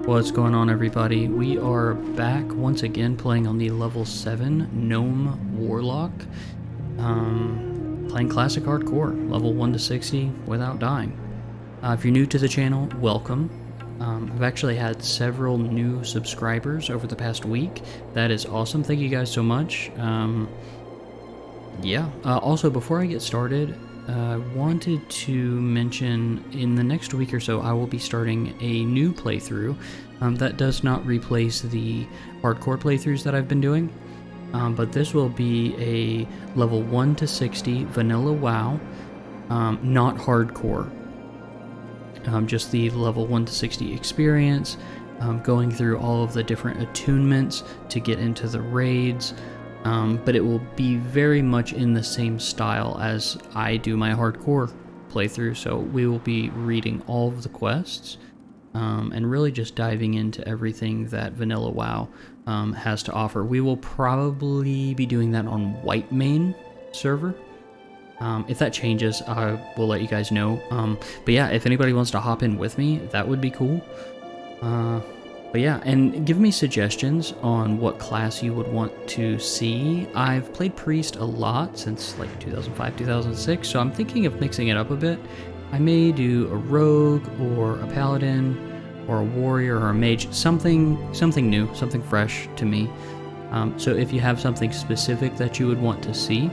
What's going on, everybody? We are back once again playing on the level 7 Gnome Warlock. Playing classic hardcore, level 1 to 60 without dying. If you're new to the channel, welcome. I've actually had several new subscribers over the past week. That is awesome. Thank you guys so much. Also, before I get started, I wanted to mention in the next week or so I will be starting a new playthrough that does not replace the hardcore playthroughs that I've been doing, but this will be a level 1 to 60 vanilla WoW, not hardcore, just the level 1 to 60 experience, going through all of the different attunements to get into the raids. But it will be very much in the same style as I do my hardcore playthrough, so we will be reading all of the quests, and really just diving into everything that vanilla WoW has to offer. We will probably be doing that on White Main server. If that changes, I will let you guys know. But yeah, if anybody wants to hop in with me, that would be cool. But yeah, and give me suggestions on what class you would want to see. I've played Priest a lot since like 2005, 2006, so I'm thinking of mixing it up a bit. I may do a rogue or a paladin or a warrior or a mage, something new, something fresh to me. So if you have something specific that you would want to see,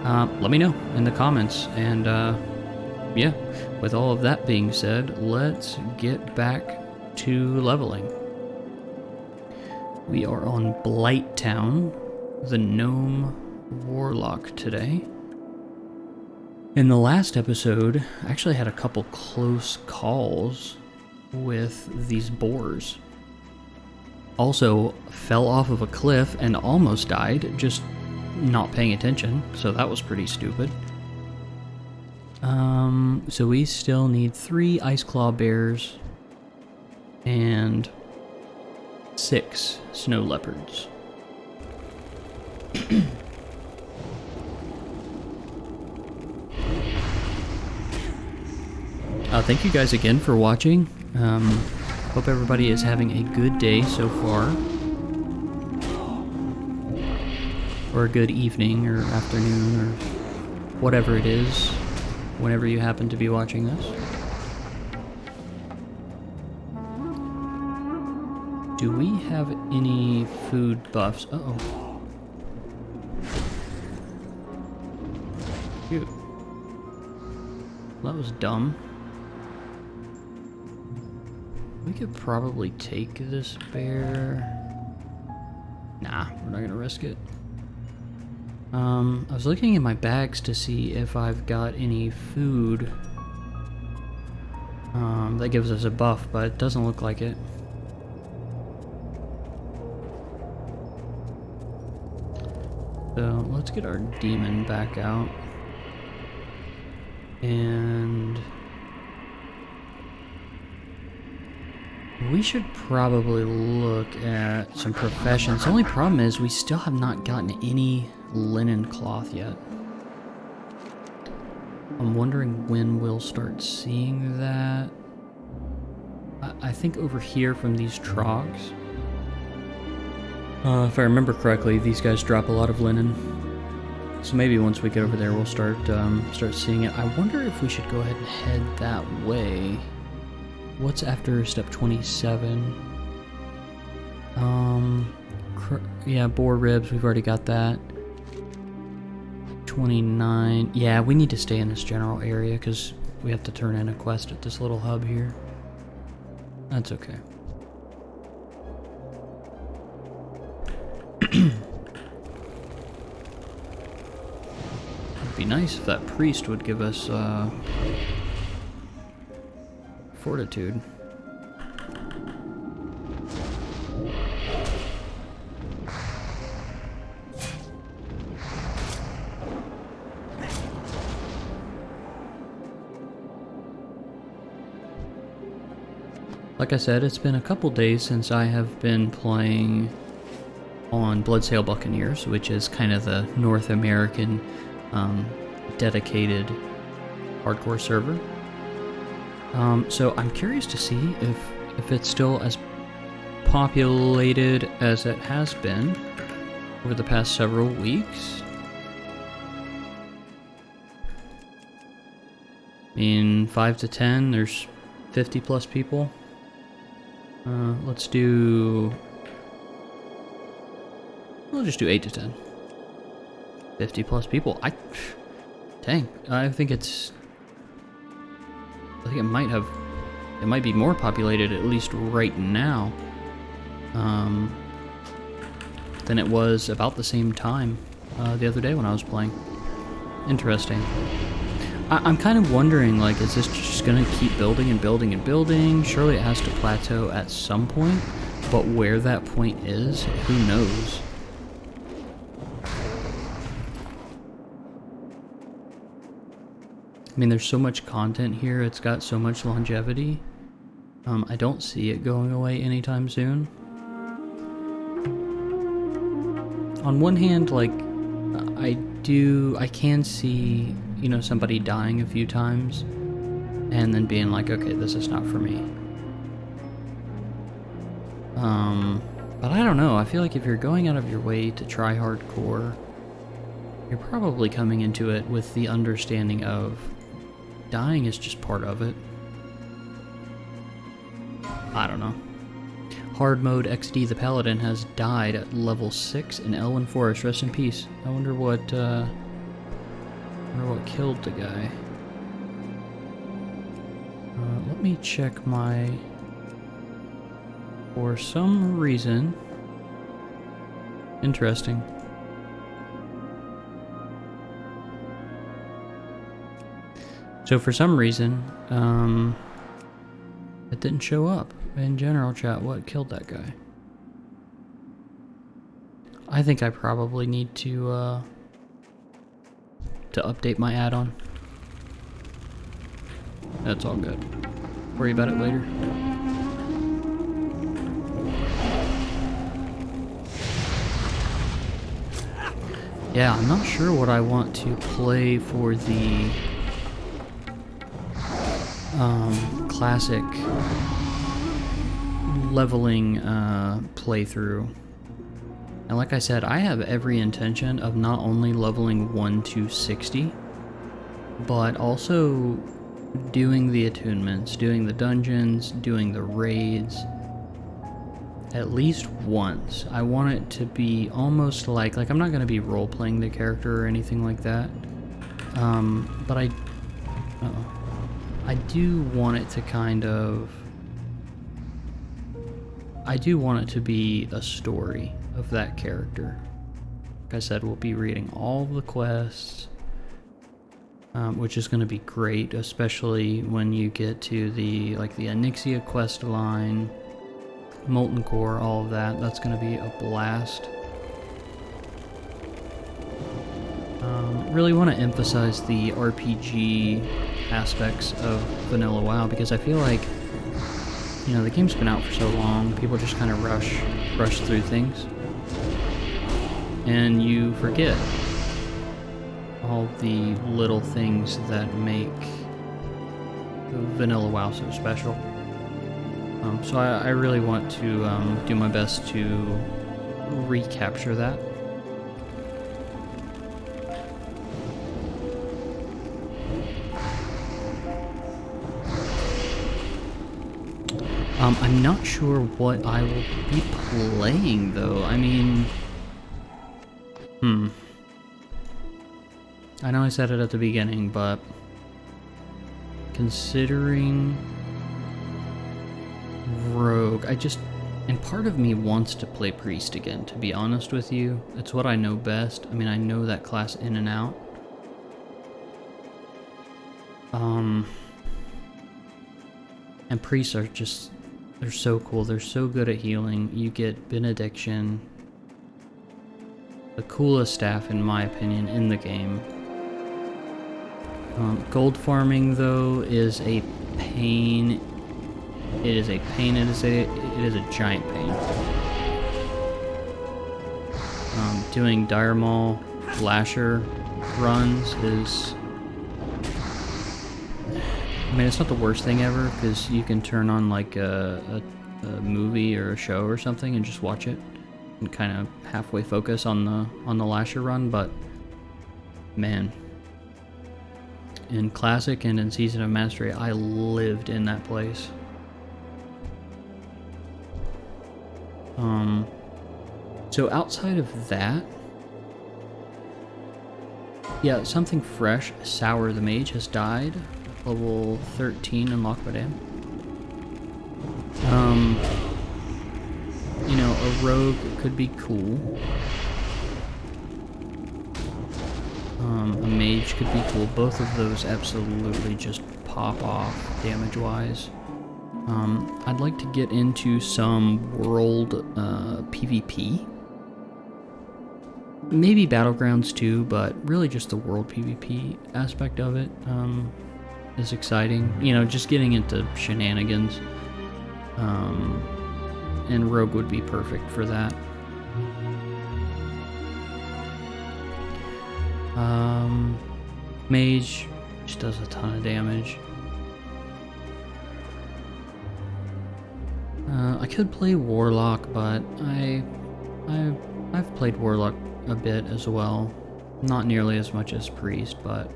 let me know in the comments. And yeah, with all of that being said, let's get back to leveling. We are on Blighttown, the Gnome Warlock today. In the last episode, I actually had a couple close calls with these boars. Also, fell off of a cliff and almost died, just not paying attention, so that was pretty stupid. So we still need 3 Ice Claw Bears and 6 snow leopards. Thank you guys again for watching. Hope everybody is having a good day so far. Or a good evening or afternoon or whatever it is, whenever you happen to be watching this. Do we have any food buffs? Uh-oh. Shoot. That was dumb. We could probably take this bear. Nah, we're not gonna risk it. I was looking in my bags to see if I've got any food that gives us a buff, but it doesn't look like it. So let's get our demon back out. And we should probably look at some professions. The only problem is we still have not gotten any linen cloth yet. I'm wondering when we'll start seeing that. I think over here from these trogs. If I remember correctly, these guys drop a lot of linen. So maybe once we get over there, we'll start seeing it. I wonder if we should go ahead and head that way. What's after step 27? Yeah, boar ribs, we've already got that. 29. Yeah, we need to stay in this general area because we have to turn in a quest at this little hub here. That's okay. It'd be nice if that priest would give us fortitude. Like I said, it's been a couple days since I have been playing on Bloodsail Buccaneers, which is kind of the North American dedicated hardcore server. So I'm curious to see if it's still as populated as it has been over the past several weeks. I mean, 5 to 10, there's 50 plus people. We'll just do 8 to 10. 50 plus people. Dang, I think it might be more populated, at least right now, than it was about the same time the other day when I was playing. Interesting. I'm kind of wondering, like, is this just gonna keep building and building and building? Surely it has to plateau at some point, but where that point is, who knows? I mean, there's so much content here, it's got so much longevity. I don't see it going away anytime soon. On one hand, like, I can see, you know, somebody dying a few times and then being like, okay, this is not for me. But I don't know, I feel like if you're going out of your way to try hardcore, you're probably coming into it with the understanding of dying is just part of it. I don't know. Hard mode XD the Paladin has died at level 6 in Elwyn Forest. Rest in peace. I wonder what killed the guy. Let me check my... For some reason... Interesting. So for some reason, it didn't show up in general chat what killed that guy. I think I probably need to update my add-on. That's all good. Worry about it later. Yeah, I'm not sure what I want to play for the classic leveling playthrough. And like I said, I have every intention of not only leveling 1 to 60, but also doing the attunements, doing the dungeons, doing the raids, at least once. I want it to be almost like I'm not going to be role-playing the character or anything like that, but I do want it to kind of... I do want it to be a story of that character. Like I said, we'll be reading all of the quests, which is going to be great, especially when you get to the Onyxia quest line, Molten Core, all of that. That's going to be a blast. Really want to emphasize the RPG aspects of vanilla WoW, because I feel like, you know, the game's been out for so long, people just kind of rush through things, and you forget all the little things that make vanilla WoW so special. So I really want to do my best to recapture that. I'm not sure what I will be playing, though. I mean... I know I said it at the beginning, but... considering... Rogue, and part of me wants to play Priest again, to be honest with you. It's what I know best. I mean, I know that class in and out. And Priests are just... they're so cool. They're so good at healing. You get Benediction. The coolest staff, in my opinion, in the game. Gold farming, though, is a pain. It is a pain. It is a giant pain. Doing Dire Maul Lasher runs is... I mean, it's not the worst thing ever, because you can turn on like a a movie or a show or something and just watch it and kind of halfway focus on the Lasher run, but man, in Classic and in Season of Mastery, I lived in that place. So outside of that, yeah, something fresh. Sour the Mage has died. Level 13 unlocked by Dam. You know, a rogue could be cool. A mage could be cool. Both of those absolutely just pop off damage-wise. I'd like to get into some world PvP. Maybe Battlegrounds too, but really just the world PvP aspect of it is exciting. You know, just getting into shenanigans. And Rogue would be perfect for that. Mage just does a ton of damage. I could play Warlock, but I've played Warlock a bit as well. Not nearly as much as Priest, but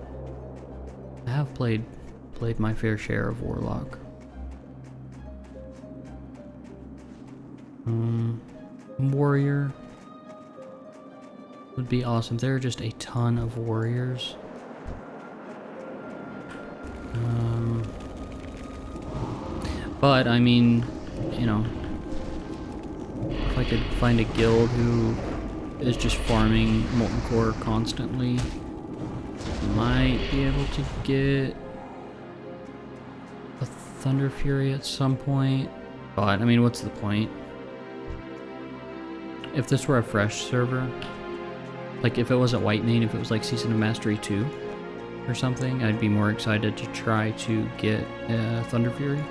I have played my fair share of Warlock. Warrior would be awesome. There are just a ton of warriors. But I mean, you know, if I could find a guild who is just farming Molten Core constantly, might be able to get a Thunder Fury at some point. But I mean, what's the point? If this were a fresh server, like if it wasn't Whitemane, if it was like Season of Mastery 2 or something, I'd be more excited to try to get Thunder Fury.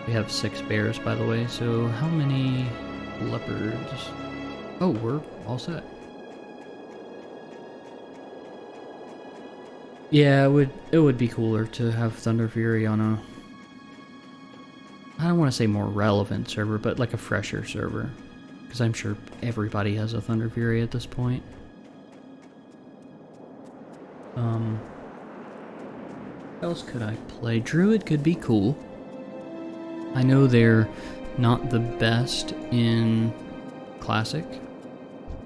We have 6 bears, by the way, so how many leopards? Oh, we're all set. Yeah, it would be cooler to have Thunder Fury on a, I don't want to say more relevant server, but like a fresher server. Because I'm sure everybody has a Thunder Fury at this point. What else could I play? Druid could be cool. I know they're not the best in Classic.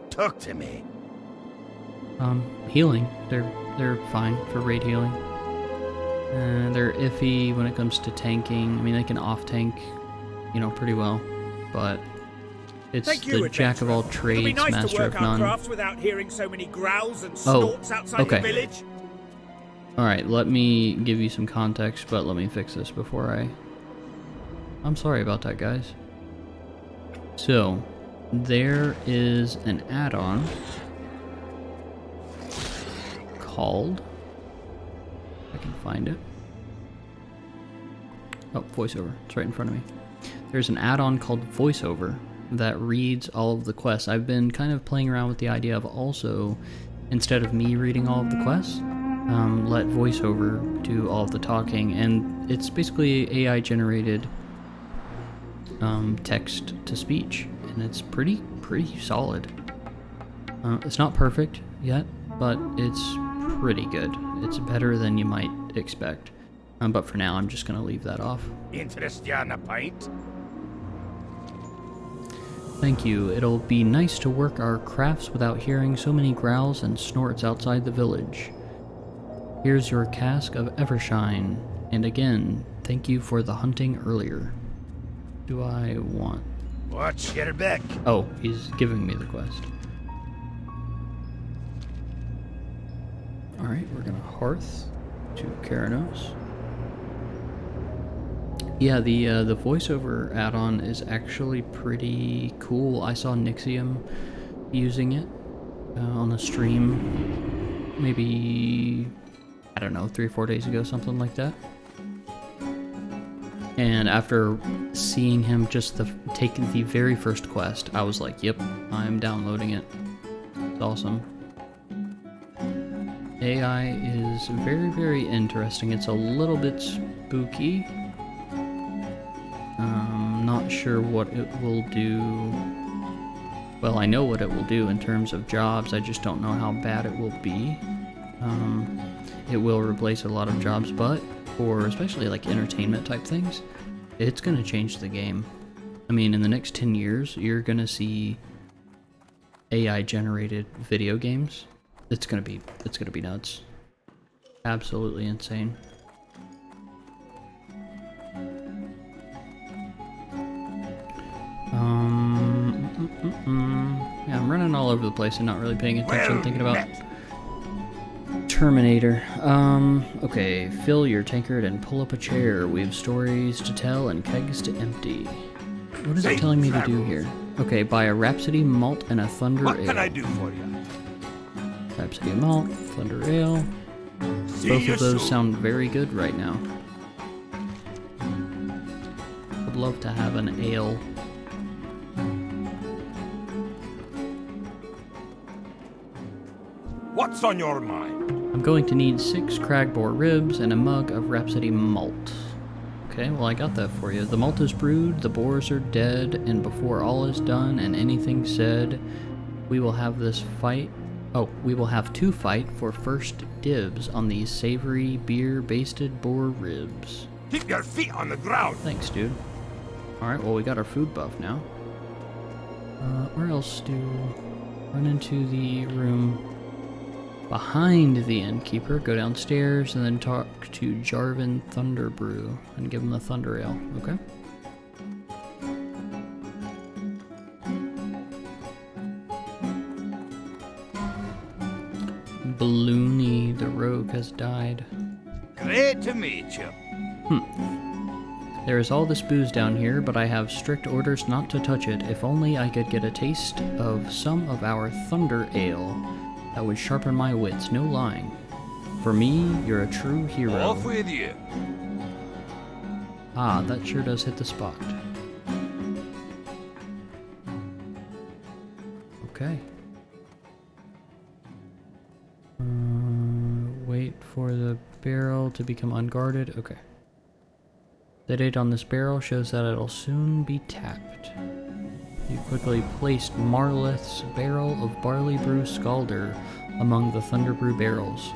Talk to me. Healing. They're fine for raid healing. They're iffy when it comes to tanking. I mean, they can off-tank, you know, pretty well, but it's the jack of all trades, master of none. Without hearing so many growls and snorts outside the village. Alright, let me give you some context, but let me fix this before I'm sorry about that, guys. So, there is an add-on called, if I can find it. Oh, voiceover. It's right in front of me. There's an add-on called Voiceover that reads all of the quests. I've been kind of playing around with the idea of also, instead of me reading all of the quests, let VoiceOver do all of the talking, and it's basically AI generated text to speech, and it's pretty solid. It's not perfect yet, but it's pretty good. It's better than you might expect. But for now, I'm just gonna leave that off. Interest ya in a pint? Thank you. It'll be nice to work our crafts without hearing so many growls and snorts outside the village. Here's your cask of Evershine. And again, thank you for the hunting earlier. Do I want... Watch your back. Oh, he's giving me the quest. Alright, we're gonna hearth to Keranos. Yeah, the voiceover add-on is actually pretty cool. I saw Nixium using it on a stream maybe, I don't know, 3 or 4 days ago, something like that. And after seeing him just take the very first quest, I was like, yep, I'm downloading it. It's awesome. AI is very, very interesting. It's a little bit spooky. Not not sure what it will do. Well, I know what it will do in terms of jobs, I just don't know how bad it will be. It will replace a lot of jobs, but for especially like entertainment type things, it's going to change the game. I mean, in the next 10 years, you're going to see AI generated video games. It's going to be nuts. Absolutely insane. Yeah, I'm running all over the place and not really paying attention, thinking about Terminator. Okay, fill your tankard and pull up a chair. We have stories to tell and kegs to empty. What is it telling me to do here? Okay, buy a Rhapsody malt and a Thunder Ale. What can I do for you? Rhapsody malt, Thunder Ale. Both of those sound very good right now. Would love to have an ale. What's on your mind? I'm going to need 6 cragboar ribs and a mug of Rhapsody malt. Okay, well I got that for you. The malt is brewed, the boars are dead, and before all is done and anything said, we will have to fight for first dibs on these savory beer-basted boar ribs. Keep your feet on the ground. Thanks, dude. Alright, well we got our food buff now. Where else do... Run into the room behind the innkeeper, go downstairs, and then talk to Jarvan Thunderbrew and give him the Thunder Ale, okay? Balloony the rogue has died. Great to meet you. There is all this booze down here, but I have strict orders not to touch it. If only I could get a taste of some of our Thunder Ale. That would sharpen my wits, no lying. For me, you're a true hero. Off with you. Ah, that sure does hit the spot. Okay. Wait for the barrel to become unguarded. Okay. The date on this barrel shows that it'll soon be tapped. You quickly placed Marleth's barrel of barley brew scalder among the Thunderbrew barrels.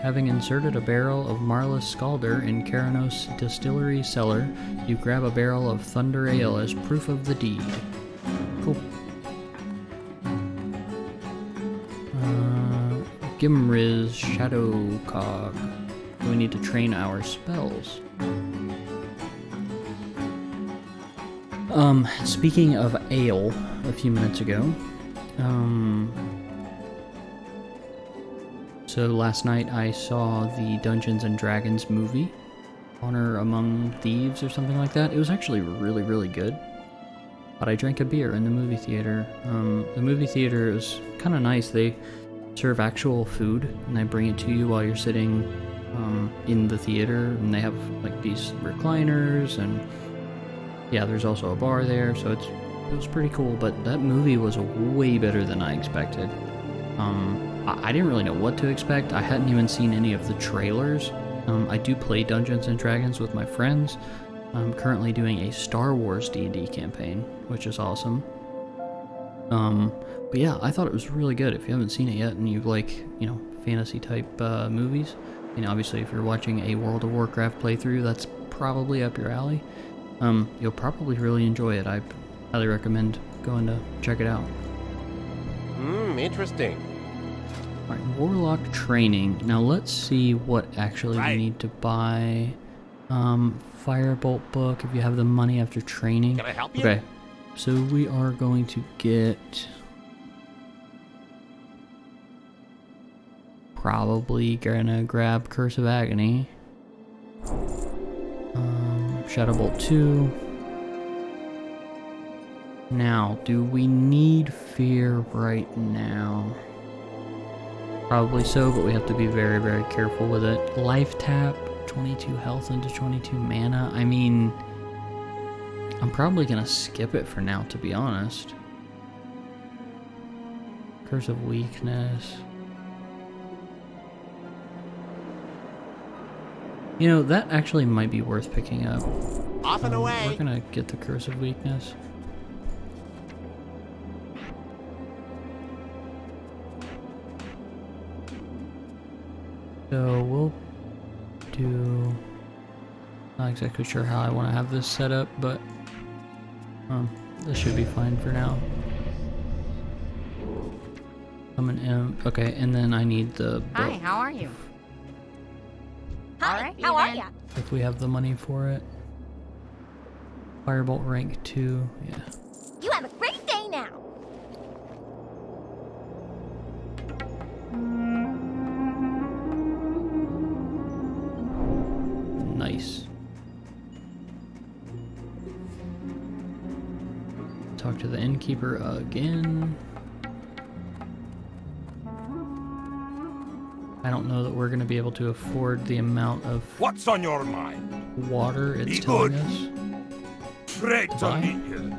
Having inserted a barrel of Marleth Scalder in Karanos distillery cellar, you grab a barrel of Thunder Ale as proof of the deed. Cool. Gimriz Shadow Cog. We need to train our spells. Speaking of ale, a few minutes ago, so last night I saw the Dungeons and Dragons movie, Honor Among Thieves or something like that. It was actually really, really good, but I drank a beer in the movie theater. The movie theater is kind of nice. They serve actual food, and they bring it to you while you're sitting in the theater, and they have like these recliners, and yeah, there's also a bar there, so it was pretty cool. But that movie was way better than I expected. I didn't really know what to expect. I hadn't even seen any of the trailers. I do play Dungeons and Dragons with my friends. I'm currently doing a Star Wars D&D campaign, which is awesome. But yeah, I thought it was really good. If you haven't seen it yet and you like, fantasy type movies, obviously if you're watching a World of Warcraft playthrough, that's probably up your alley. You'll probably really enjoy it. I highly recommend going to check it out. Interesting. Alright, Warlock training. Now let's see what actually we need to buy. Firebolt book, if you have the money after training. Can I help you? Okay, so we are going to get... Probably gonna grab Curse of Agony. Shadowbolt 2. Now, do we need Fear right now? Probably so, but we have to be very, very careful with it. Life tap, 22 health into 22 mana. I mean, I'm probably gonna skip it for now, to be honest. Curse of Weakness. You know, that actually might be worth picking up. Off and away. We're gonna get the Curse of Weakness. So we'll do... Not exactly sure how I want to have this set up, but this should be fine for now. I'm an M. Okay, and then I need the... Hi, how are you? Hi, how are you? If we have the money for it. Firebolt rank 2, yeah. You have a great day now. Nice. Talk to the innkeeper again. I don't know that we're going to be able to afford the amount of What's on your mind? water it's Be telling good. us. Straight to Bye. meet you.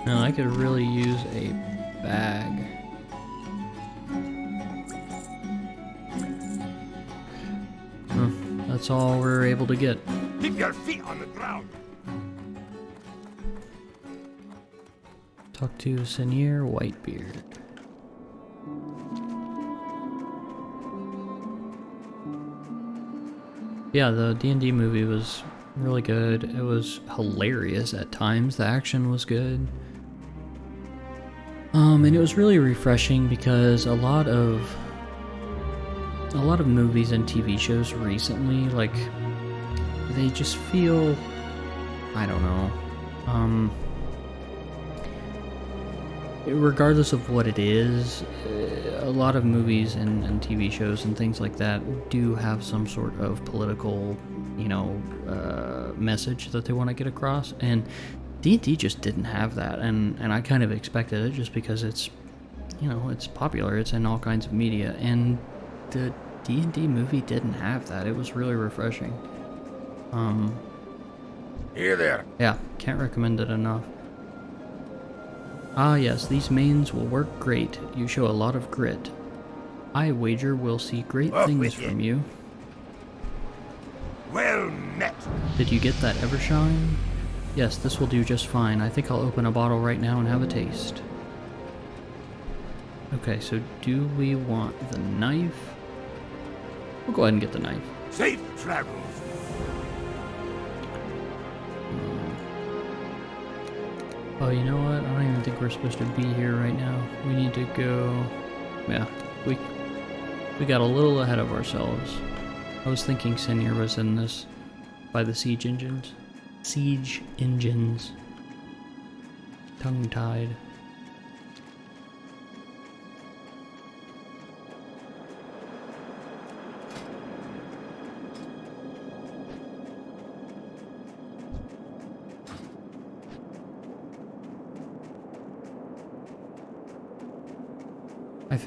No, I could really use a bag. That's all we're able to get. Keep your feet on the ground. Talk to Senior Whitebeard. Yeah, the D&D movie was really good. It was hilarious at times. The action was good. And it was really refreshing because a lot of movies and TV shows recently, like, they just feel, I don't know, regardless of what it is, a lot of movies and TV shows and things like that do have some sort of political, you know, message that they want to get across, and D&D just didn't have that, and I kind of expected it just because it's, you know, it's popular, it's in all kinds of media, and the D&D movie didn't have that. It was really refreshing. Here there. Yeah, can't recommend it enough. Ah yes, these mains will work great. You show a lot of grit. I wager we'll see great Off things with you. from you. Well met. Did you get that Evershine? Yes, this will do just fine. I think I'll open a bottle right now and have a taste. Okay, so do we want the knife? We'll go ahead and get the knife. Safe travels. Oh, you know what? I don't even think we're supposed to be here right now. We need to go... Yeah, we got a little ahead of ourselves. I was thinking Senior was in this by the siege engines. Siege engines. Tongue-tied. I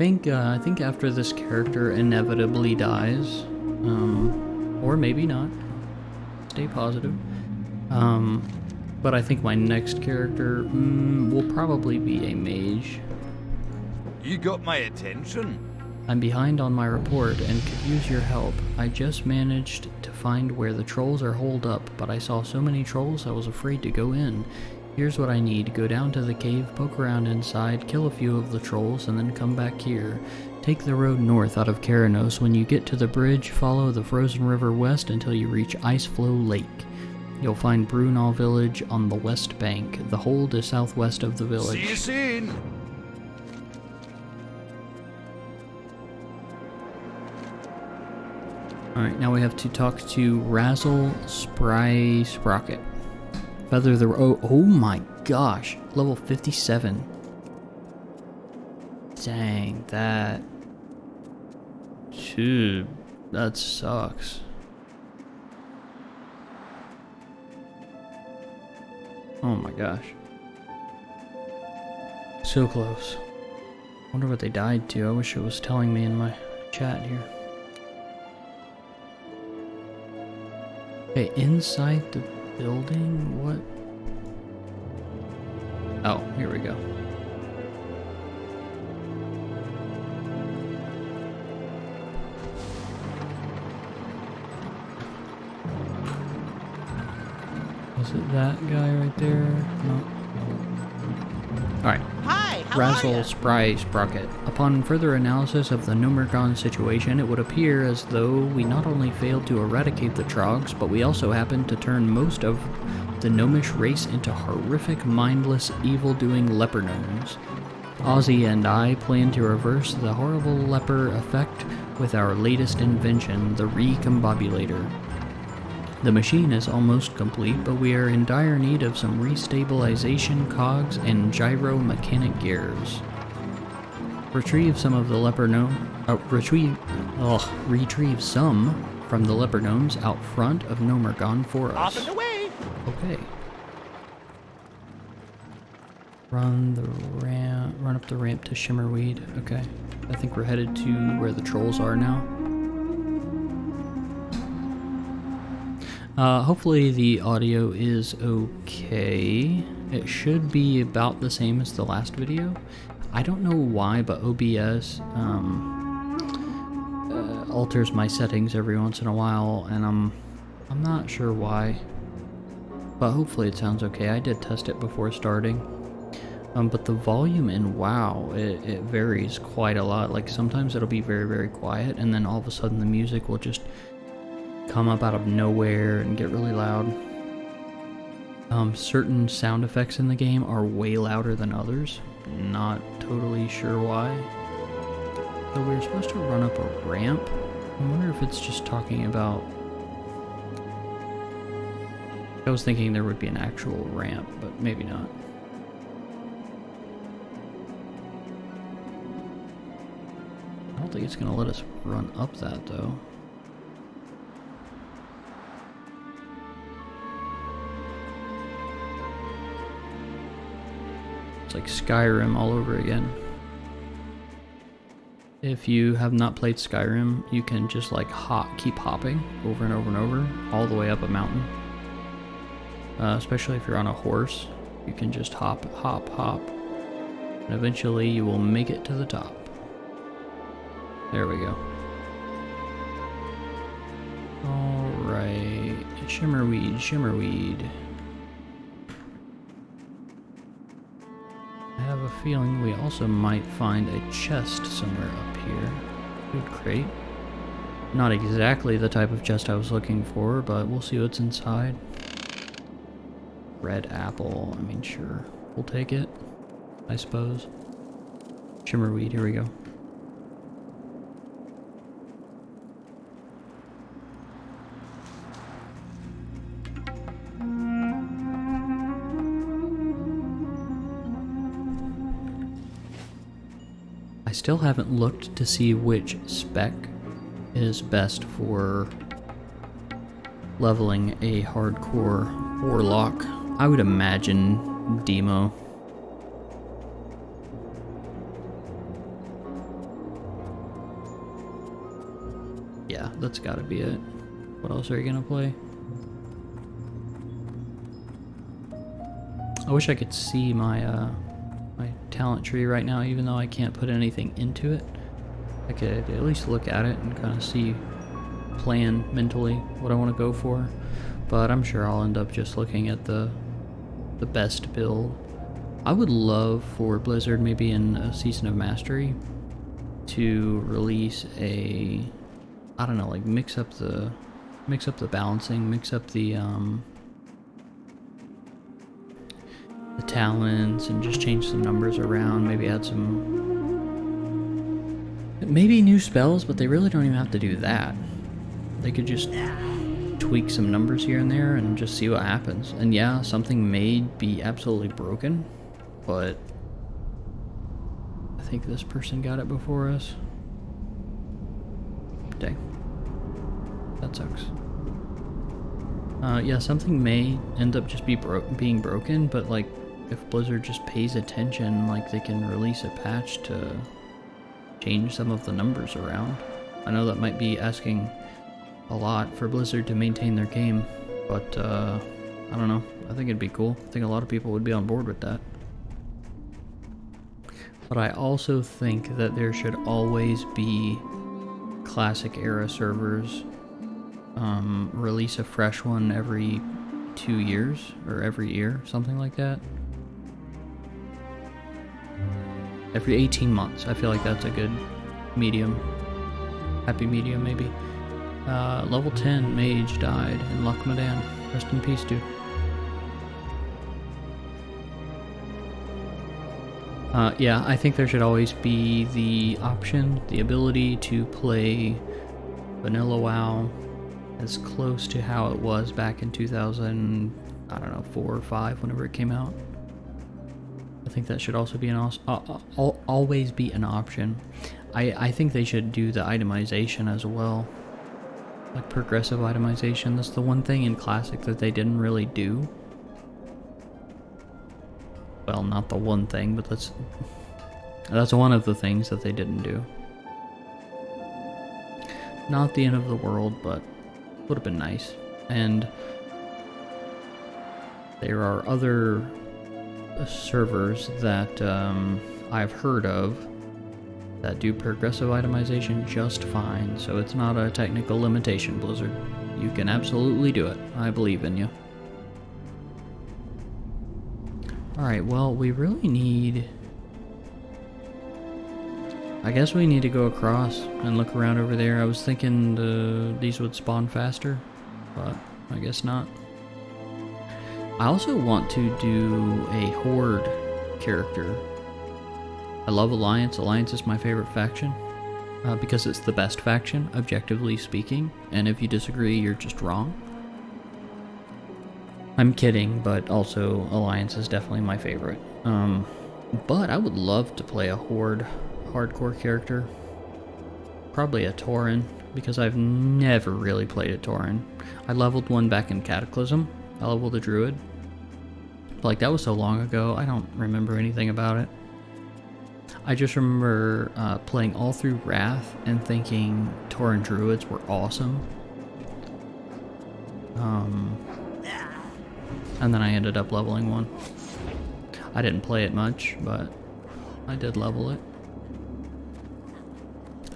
think after this character inevitably dies, or maybe not. Stay positive. But I think my next character will probably be a mage. You got my attention. I'm behind on my report and could use your help. I just managed to find where the trolls are holed up, but I saw so many trolls I was afraid to go in. Here's what I need. Go down to the cave, poke around inside, kill a few of the trolls, and then come back here. Take the road north out of Keranos. When you get to the bridge, follow the frozen river west until you reach Iceflow Lake. You'll find Brunel village on the west bank. The hold is southwest of the village. See you soon. Alright, now we have to talk to Razzle Spry Sprocket. Feather the... Oh my gosh. Level 57. Dang, that... Dude, that sucks. Oh my gosh. So close. Wonder what they died to. I wish it was telling me in my chat here. Okay, inside the building? What? Oh, here we go. Is it that guy right there? No. Alright. Hi, how are Razzle you? Spry Sprocket. Upon further analysis of the Gnome Warlock situation, it would appear as though we not only failed to eradicate the Trogs, but we also happened to turn most of the gnomish race into horrific, mindless, evil-doing leper gnomes. Ozzy and I plan to reverse the horrible leper effect with our latest invention, the Recombobulator. The machine is almost complete, but we are in dire need of some restabilization cogs and gyro mechanic gears. Retrieve some of the leper gnome. Retrieve some from the leper gnomes out front of Gnome Warlock for us. Off and away. Okay. Run up the ramp to Shimmerweed. Okay. I think we're headed to where the trolls are now. Hopefully the audio is okay. It should be about the same as the last video. I don't know why, but OBS alters my settings every once in a while, and I'm not sure why. But hopefully it sounds okay. I did test it before starting. But the volume in WoW, it varies quite a lot. Like sometimes it'll be very, very quiet, and then all of a sudden the music will just come up out of nowhere and get really loud. Certain sound effects in the game are way louder than others. Not totally sure why. So we're supposed to run up a ramp. I wonder if it's just talking about... I was thinking there would be an actual ramp, but maybe not. I don't think it's going to let us run up that, though. It's like Skyrim all over again. If you have not played Skyrim, you can just like keep hopping over and over and over, all the way up a mountain. Especially if you're on a horse, you can just hop, hop, hop, and eventually you will make it to the top. There we go. Alright, Shimmerweed, Shimmerweed. I have a feeling we also might find a chest somewhere up here. Food crate. Not exactly the type of chest I was looking for, but we'll see what's inside. Red apple, I mean sure. We'll take it, I suppose. Shimmerweed, here we go. I still haven't looked to see which spec is best for leveling a hardcore warlock. I would imagine Demo. Yeah, that's gotta be it. What else are you gonna play? I wish I could see my my talent tree right now, even though I can't put anything into it. I could at least look at it and kind of see, plan mentally what I want to go for. But I'm sure I'll end up just looking at the best build. I would love for Blizzard, maybe in a Season of Mastery, to release a, I don't know, like mix up the balancing, mix up the talents, and just change some numbers around. Maybe add some, maybe new spells, but they really don't even have to do that. They could just tweak some numbers here and there and just see what happens. And yeah, something may be absolutely broken, but I think this person got it before us. Dang. That sucks. Yeah, something may end up just being broken, but like, if Blizzard just pays attention, like they can release a patch to change some of the numbers around. I know that might be asking a lot for Blizzard to maintain their game, But, I don't know. I think it'd be cool. I think a lot of people would be on board with that. But I also think that there should always be classic era servers. Release a fresh one every 2 years, or every year, something like that. Every 18 months. I feel like that's a good medium. Happy medium, maybe. Level 10 mage died in Luckmadan. Rest in peace, dude. Yeah, I think there should always be the option, the ability to play vanilla WoW as close to how it was back in 2000, I don't know, 4 or 5, whenever it came out. I think that should also be always be an option. I think they should do the itemization as well. Like progressive itemization. That's the one thing in Classic that they didn't really do. Well, not the one thing, but that's one of the things that they didn't do. Not the end of the world, but would have been nice. And there are other servers that I've heard of that do progressive itemization just fine, so it's not a technical limitation, Blizzard. You can absolutely do it. I believe in you. Alright, well, we really need... I guess we need to go across and look around over there. I was thinking these would spawn faster, but I guess not. I also want to do a Horde character. I love Alliance. Alliance is my favorite faction, because it's the best faction, objectively speaking, and if you disagree, you're just wrong. I'm kidding, but also Alliance is definitely my favorite. But I would love to play a Horde hardcore character. Probably a Tauren, because I've never really played a Tauren. I leveled one back in Cataclysm. I leveled a Druid. Like, that was so long ago, I don't remember anything about it. I just remember playing all through Wrath and thinking Tauren Druids were awesome. And then I ended up leveling one. I didn't play it much, but I did level it.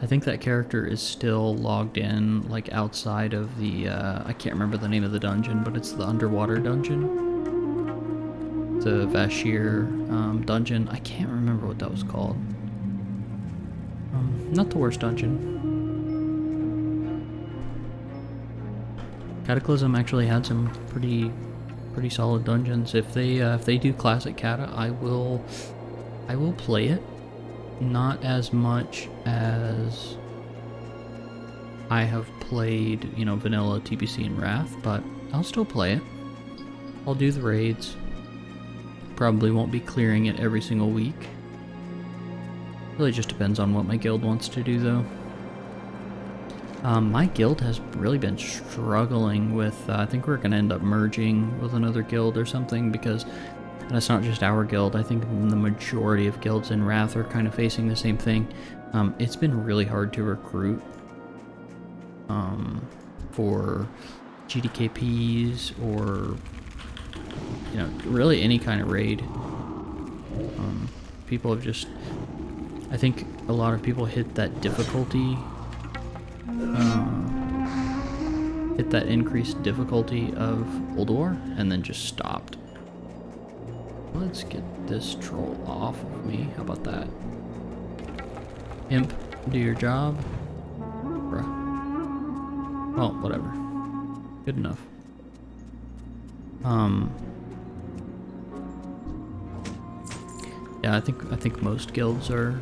I think that character is still logged in, like, outside of the, I can't remember the name of the dungeon, but it's the underwater dungeon. The Vashir dungeon. I can't remember what that was called. Not the worst dungeon. Cataclysm actually had some pretty solid dungeons. If they do classic Cata, I will play it. Not as much as I have played, you know, vanilla TBC and Wrath, but I'll still play it. I'll do the raids. Probably won't be clearing it every single week. Really just depends on what my guild wants to do, though. My guild has really been struggling with, I think we're going to end up merging with another guild or something, because, and it's not just our guild, I think the majority of guilds in Wrath are kind of facing the same thing. It's been really hard to recruit for GDKPs or, you know, really any kind of raid. People have just, I think a lot of people hit that difficulty, hit that increased difficulty of Old War and then just stopped. Let's get this troll off of me. How about that? Imp, do your job. Bruh. Well, whatever. Good enough. Yeah, I think most guilds are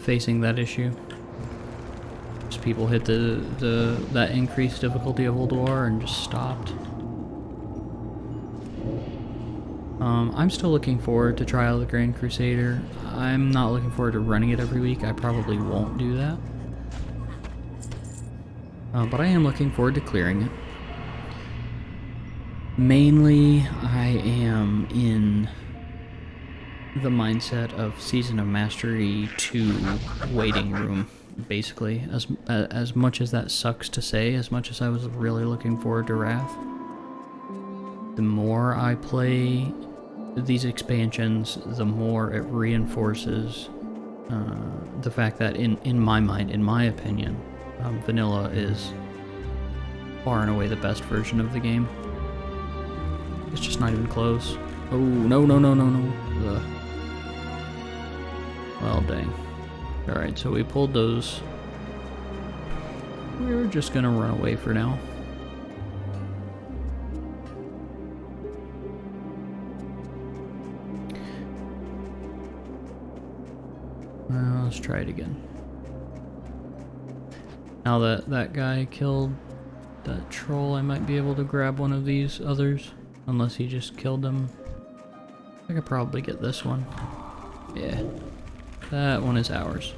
facing that issue. Just people hit that increased difficulty of Old War and just stopped. I'm still looking forward to Trial of the Grand Crusader. I'm not looking forward to running it every week. I probably won't do that. But I am looking forward to clearing it. Mainly, I am in the mindset of Season of Mastery 2 waiting room, basically. As much as that sucks to say, as much as I was really looking forward to Wrath. the more I play these expansions, the more it reinforces the fact that in my mind, in my opinion, vanilla is far and away the best version of the game. It's just not even close. Oh, no, no, no, no, no. Ugh. Well, dang. Alright, so we pulled those. We're just gonna run away for now. Let's try it again. Now that that guy killed that troll, I might be able to grab one of these others. Unless he just killed them. I could probably get this one. Yeah. That one is ours.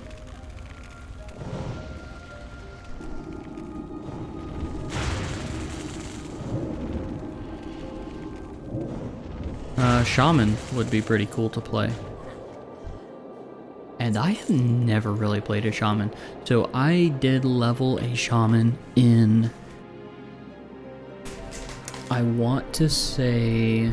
Shaman would be pretty cool to play. And I have never really played a shaman. So I did level a shaman in, I want to say,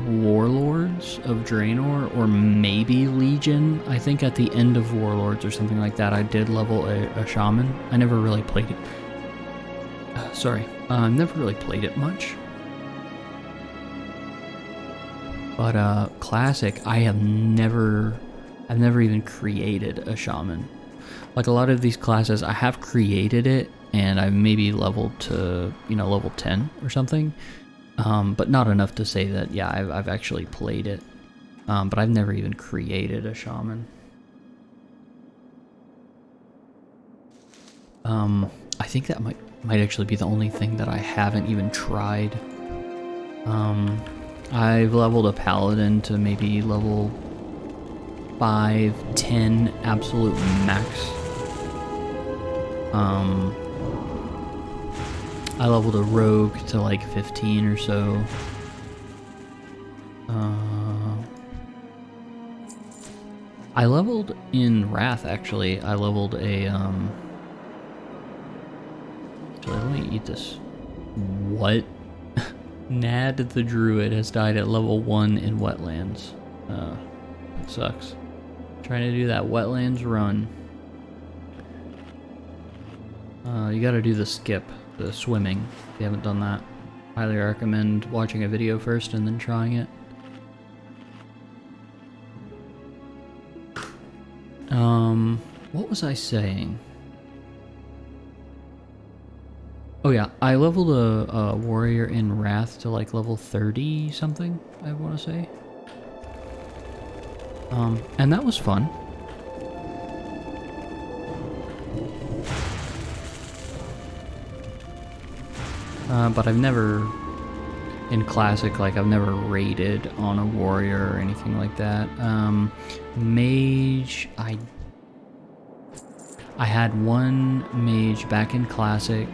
Warlords of Draenor, or maybe Legion. I think at the end of Warlords or something like that, I did level a shaman. I never really played it. Never really played it much. But classic, I've never even created a shaman. Like a lot of these classes, I have created it, and I've maybe leveled to, level 10 or something. But not enough to say that, yeah, I've actually played it. But I've never even created a shaman. I think that might actually be the only thing that I haven't even tried. I've leveled a paladin to maybe level 5, 10 absolute max. I leveled a rogue to like 15 or so. I leveled in Wrath, actually. I leveled a, actually, let me eat this. What? Nad the Druid has died at level 1 in Wetlands. That sucks. Trying to do that Wetlands run. You gotta do the skip, the swimming, if you haven't done that. Highly recommend watching a video first and then trying it. What was I saying? Oh yeah, I leveled a warrior in Wrath to like level 30 something, I want to say. And that was fun. But I've never, in Classic, like I've never raided on a warrior or anything like that. Mage, I had one mage back in Classic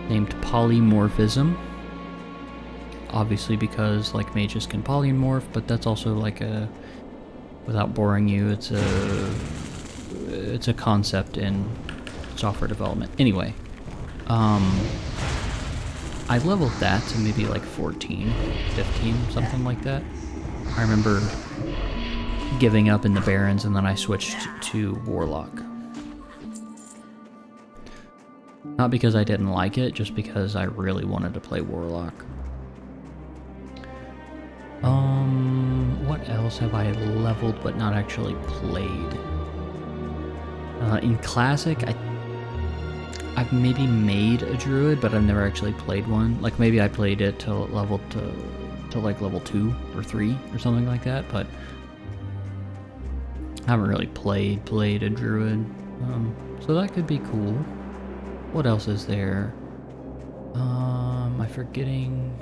named Polymorphism. Obviously because like mages can polymorph, but that's also like a, without boring you, it's a concept in software development. Anyway, I leveled that to maybe like 14, 15, something like that. I remember giving up in the Barrens and then I switched to Warlock. Not because I didn't like it, just because I really wanted to play Warlock. What else have I leveled but not actually played? In Classic, I've maybe made a druid, but I've never actually played one. Like maybe I played it till level to like level 2 or 3 or something like that, but I haven't really played a druid. So that could be cool. What else is there? Am I forgetting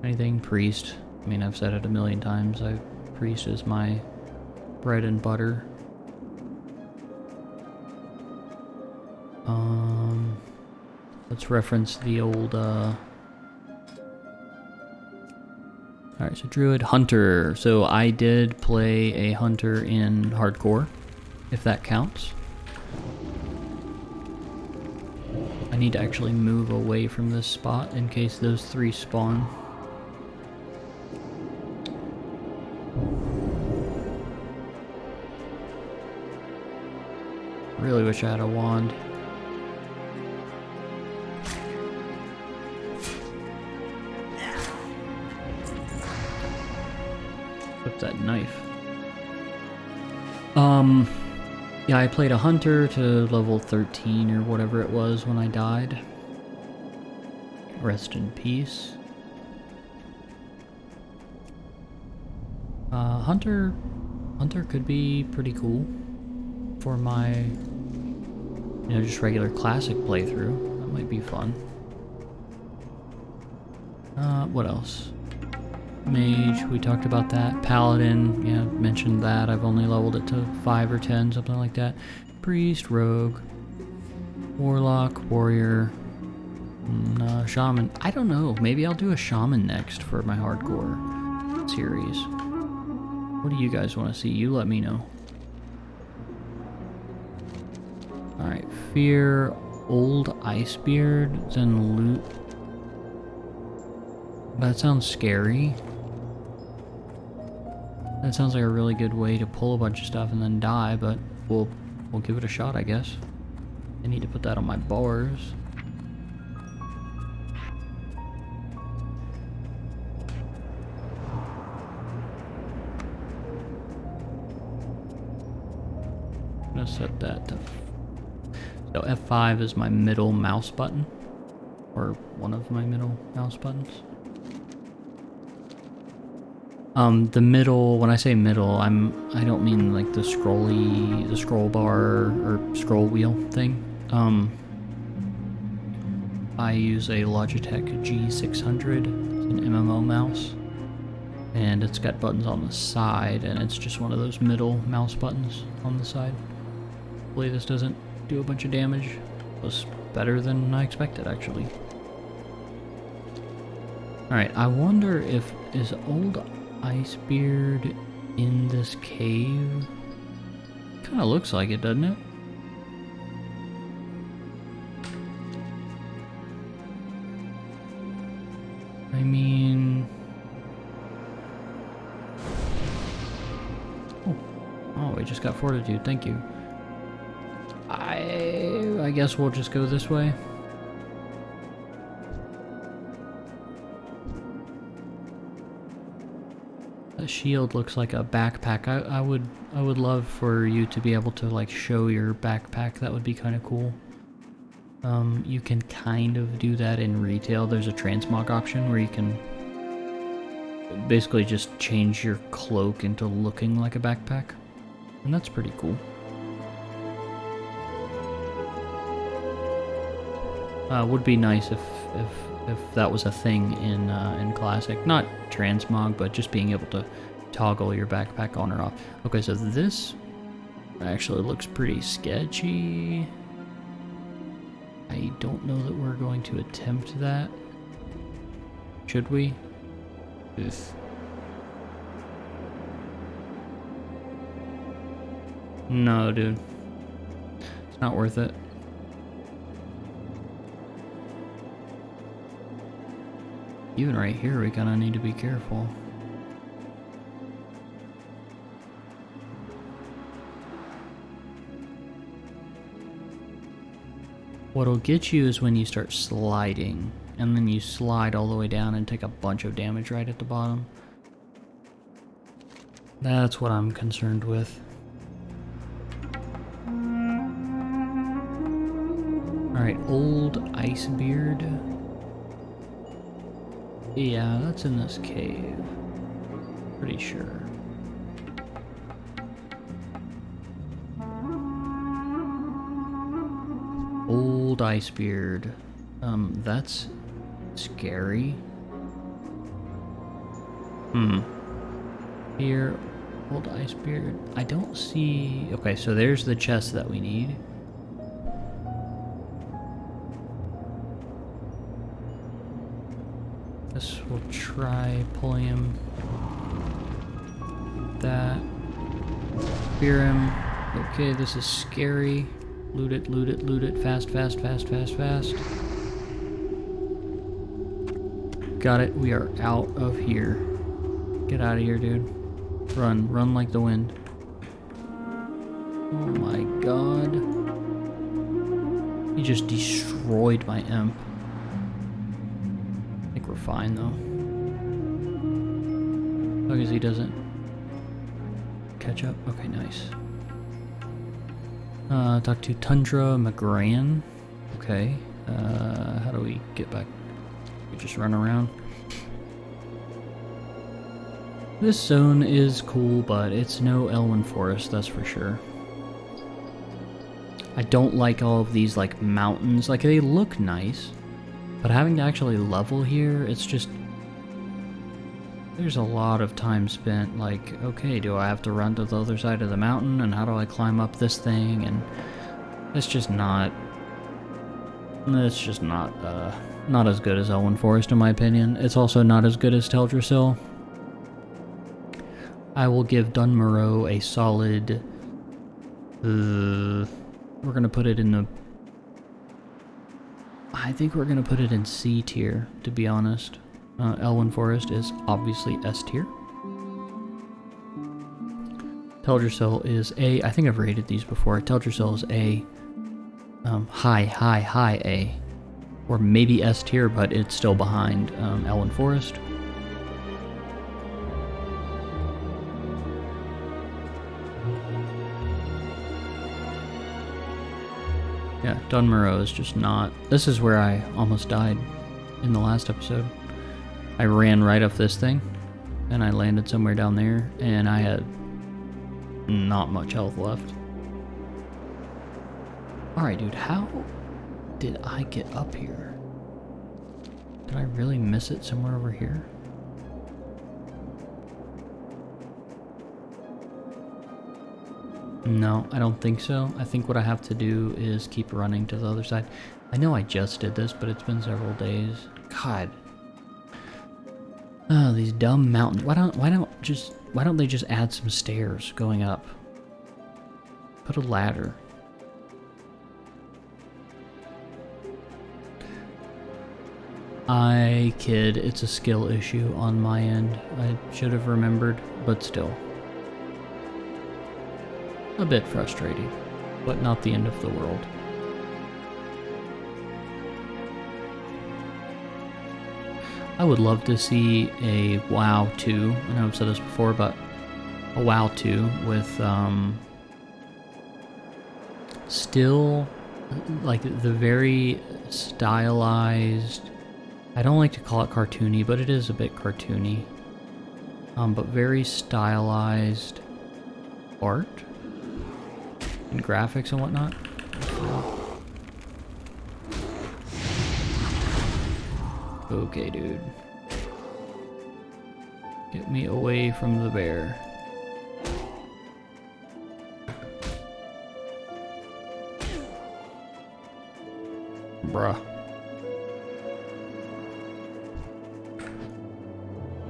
anything? Priest. I mean, I've said it a million times. Priest is my bread and butter. Let's reference the old, Alright, so Druid, Hunter. So I did play a Hunter in Hardcore, if that counts. I need to actually move away from this spot in case those 3 spawn. Really wish I had a wand. Flip that knife. Yeah, I played a hunter to level 13 or whatever it was when I died. Rest in peace. Hunter could be pretty cool for my, you know, just regular classic playthrough. That might be fun. What else? Mage, we talked about that. Paladin, yeah, mentioned that. I've only leveled it to 5 or 10, something like that. Priest, rogue, warlock, warrior, shaman. I don't know. Maybe I'll do a shaman next for my hardcore series. What do you guys want to see? You let me know. Alright, fear, old Icebeard, then loot. That sounds scary. That sounds like a really good way to pull a bunch of stuff and then die, but we'll give it a shot, I guess. I need to put that on my bars. I'm gonna set that to... So F5 is my middle mouse button. Or one of my middle mouse buttons. The middle, when I say middle, I don't mean like the scroll bar or scroll wheel thing. I use a Logitech G600, it's an MMO mouse, and it's got buttons on the side, and it's just one of those middle mouse buttons on the side. Hopefully this doesn't do a bunch of damage. It was better than I expected, actually. Alright, I wonder if, is old Icebeard in this cave? Kinda looks like it, doesn't it? I mean... Oh, we just got fortitude, thank you. I guess we'll just go this way. The shield looks like a backpack. I would love for you to be able to like show your backpack. That would be kind of cool. You can kind of do that in retail. There's a transmog option where you can basically just change your cloak into looking like a backpack, and that's pretty cool. Would be nice if that was a thing in Classic. Not transmog, but just being able to toggle your backpack on or off. Okay, so this actually looks pretty sketchy. I don't know that we're going to attempt that. Should we? Ugh. No, dude. It's not worth it. Even right here, we kind of need to be careful. What'll get you is when you start sliding, and then you slide all the way down and take a bunch of damage right at the bottom. That's what I'm concerned with. Alright, old Icebeard. Yeah, that's in this cave. Pretty sure. Old Icebeard. That's scary. Here, old Icebeard. I don't see... Okay, so there's the chest that we need. Guess we'll try pulling him. That. Fear him. Okay, this is scary. Loot it, loot it, loot it. Fast, fast, fast, fast, fast. Got it. We are out of here. Get out of here, dude. Run. Run like the wind. Oh my god. He just destroyed my imp. I think we're fine though. As long as he doesn't catch up. Okay, nice. Talk to Tundra McGran. Okay. How do we get back? We just run around. This zone is cool, but it's no Elwyn Forest, that's for sure. I don't like all of these like mountains. Like they look nice, but having to actually level here, it's just there's a lot of time spent like, okay, do I have to run to the other side of the mountain and how do I climb up this thing? And it's just not not as good as Elwyn Forest in my opinion. It's also not as good as Teldrassil. I will give Dun Morogh a solid we're gonna put it in the I think we're gonna put it in C tier, to be honest. Elwyn Forest is obviously S tier. Teldrassil is A. I think I've rated these before. Teldrassil is A. High A. Or maybe S tier, but it's still behind Elwyn Forest. Yeah, Dun Morogh is just not... This is where I almost died in the last episode. I ran right off this thing, and I landed somewhere down there, and I had not much health left. Alright, dude, how did I get up here? Did I really miss it somewhere over here? No, I don't think so. I think what I have to do is keep running to the other side. I know I just did this, but it's been several days. God. Oh, these dumb mountains. Why don't they just add some stairs going up? Put a ladder. I kid, it's a skill issue on my end. I should have remembered, but still. A bit frustrating, but not the end of the world. I would love to see a WoW 2. I know I've said this before, but a WoW 2 with still like the very stylized, I don't like to call it cartoony, but it is a bit cartoony, but very stylized art and graphics and whatnot. Okay, dude. Get me away from the bear. Bruh.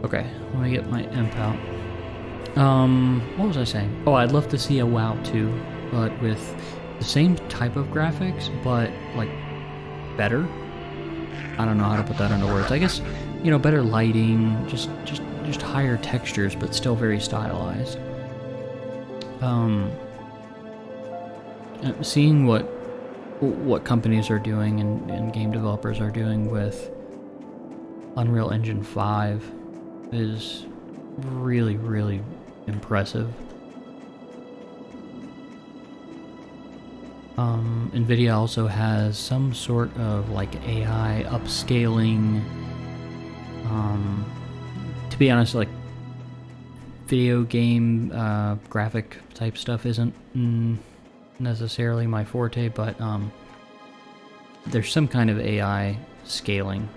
Okay, let me get my imp out. What was I saying? Oh, I'd love to see a WoW 2, but with the same type of graphics, but like better. I don't know how to put that into words. I guess, you know, better lighting, just higher textures, but still very stylized. Seeing what companies are doing and game developers are doing with Unreal Engine 5 is really, really impressive. NVIDIA also has some sort of like AI upscaling. To be honest, like video game graphic type stuff isn't necessarily my forte, but there's some kind of AI scaling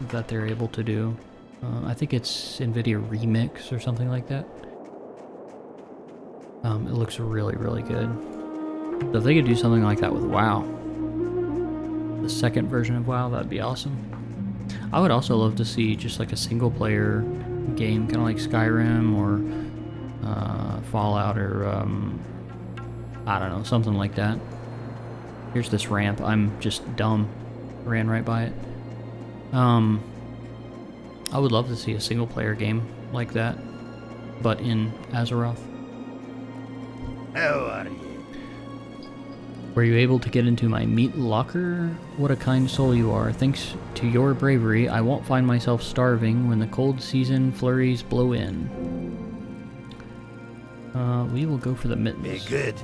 that they're able to do. I think it's NVIDIA Remix or something like that. It looks really, really good. So if they could do something like that with WoW, the second version of WoW, that'd be awesome. I would also love to see just like a single player game, kind of like Skyrim or Fallout or I don't know, something like that. Here's this ramp. I'm just dumb. Ran right by it. I would love to see a single player game like that, but in Azeroth. How are you? Were you able to get into my meat locker? What a kind soul you are. Thanks to your bravery, I won't find myself starving when the cold season flurries blow in. We will go for the mittens. Be good.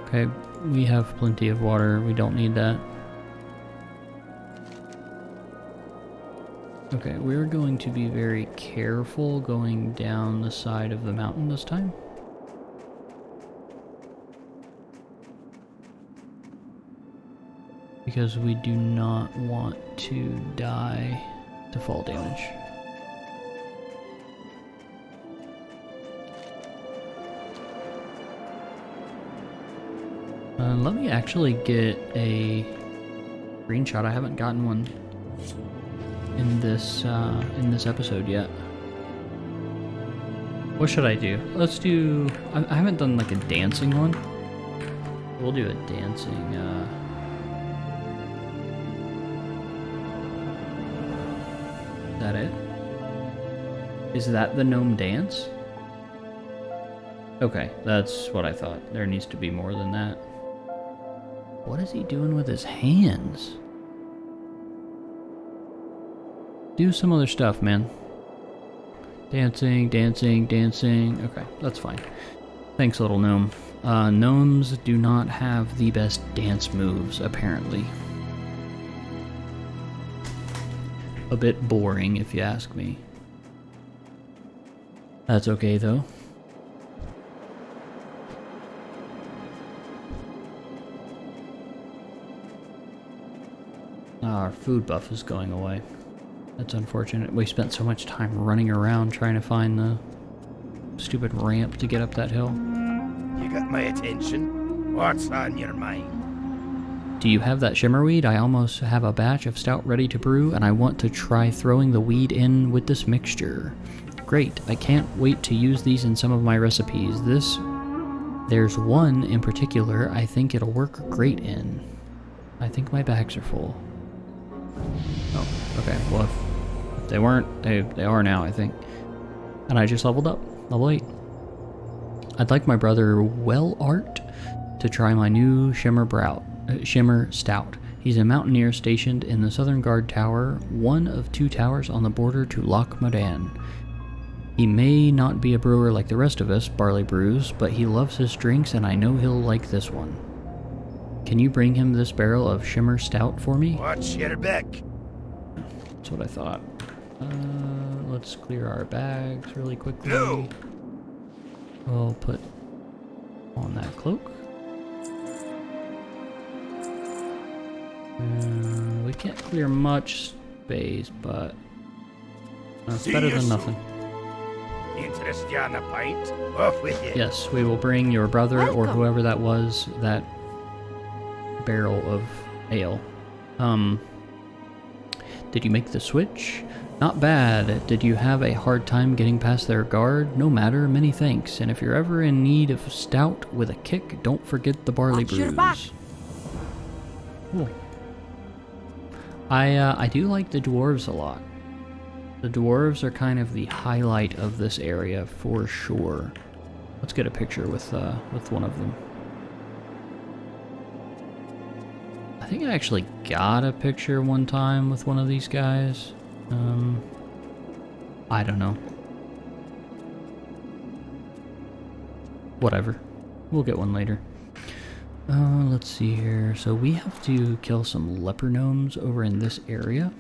Okay, we have plenty of water. We don't need that. Okay, we're going to be very careful going down the side of the mountain this time. Because we do not want to die to fall damage. Let me actually get a screenshot. I haven't gotten one in this episode yet. What should I do? Let's do... I haven't done like a dancing one. We'll do a dancing... Is that it? Is that the gnome dance? Okay, that's what I thought. There needs to be more than that. What is he doing with his hands? Do some other stuff, man. Dancing, dancing, dancing. Okay, that's fine. Thanks, little gnome. Gnomes do not have the best dance moves, apparently. A bit boring, if you ask me. That's okay, though. Our food buff is going away. That's unfortunate. We spent so much time running around trying to find the stupid ramp to get up that hill. You got my attention? What's on your mind? Do you have that shimmerweed? I almost have a batch of stout ready to brew, and I want to try throwing the weed in with this mixture. Great, I can't wait to use these in some of my recipes. There's one in particular I think it'll work great in. I think my bags are full. Oh, okay, well if they weren't, they are now, I think. And I just leveled up, level 8. I'd like my brother Well Art to try my new Shimmer Stout. He's a mountaineer stationed in the Southern Guard Tower, one of 2 towers on the border to Loch Modan. He may not be a brewer like the rest of us, barley brews, but he loves his drinks and I know he'll like this one. Can you bring him this barrel of Shimmer Stout for me? Watch your back. That's what I thought. Let's clear our bags really quickly. No. We'll put on that cloak. We can't clear much space, but it's better than nothing. Interest you on a pint? Off with you. Yes, we will bring your brother or whoever that was that barrel of ale. Did you make the switch? Not bad. Did you have a hard time getting past their guard? No matter, many thanks. And if you're ever in need of stout with a kick, don't forget the barley brews. Cool. I do like the dwarves a lot. The dwarves are kind of the highlight of this area for sure. Let's get a picture with one of them. I think I actually got a picture one time with one of these guys. I don't know. Whatever. We'll get one later. Let's see here. So we have to kill some leper gnomes over in this area.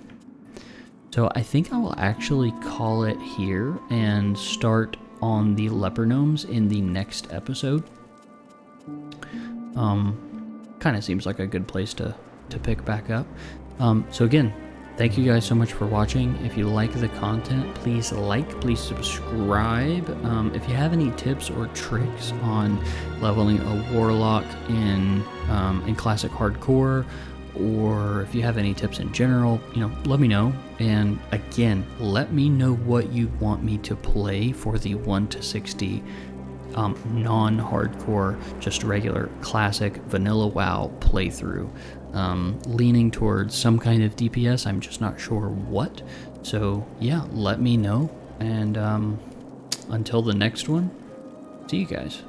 So I think I will actually call it here and start on the leper gnomes in the next episode. Kind of seems like a good place to pick back up. So again, thank you guys so much for watching. If you like the content, please please subscribe. If you have any tips or tricks on leveling a warlock in classic hardcore, or if you have any tips in general, let me know. And again, let me know what you want me to play for the 1 to 60 non-hardcore, just regular classic vanilla WoW playthrough. Leaning towards some kind of DPS, I'm just not sure what. So yeah, let me know. And until the next one, see you guys.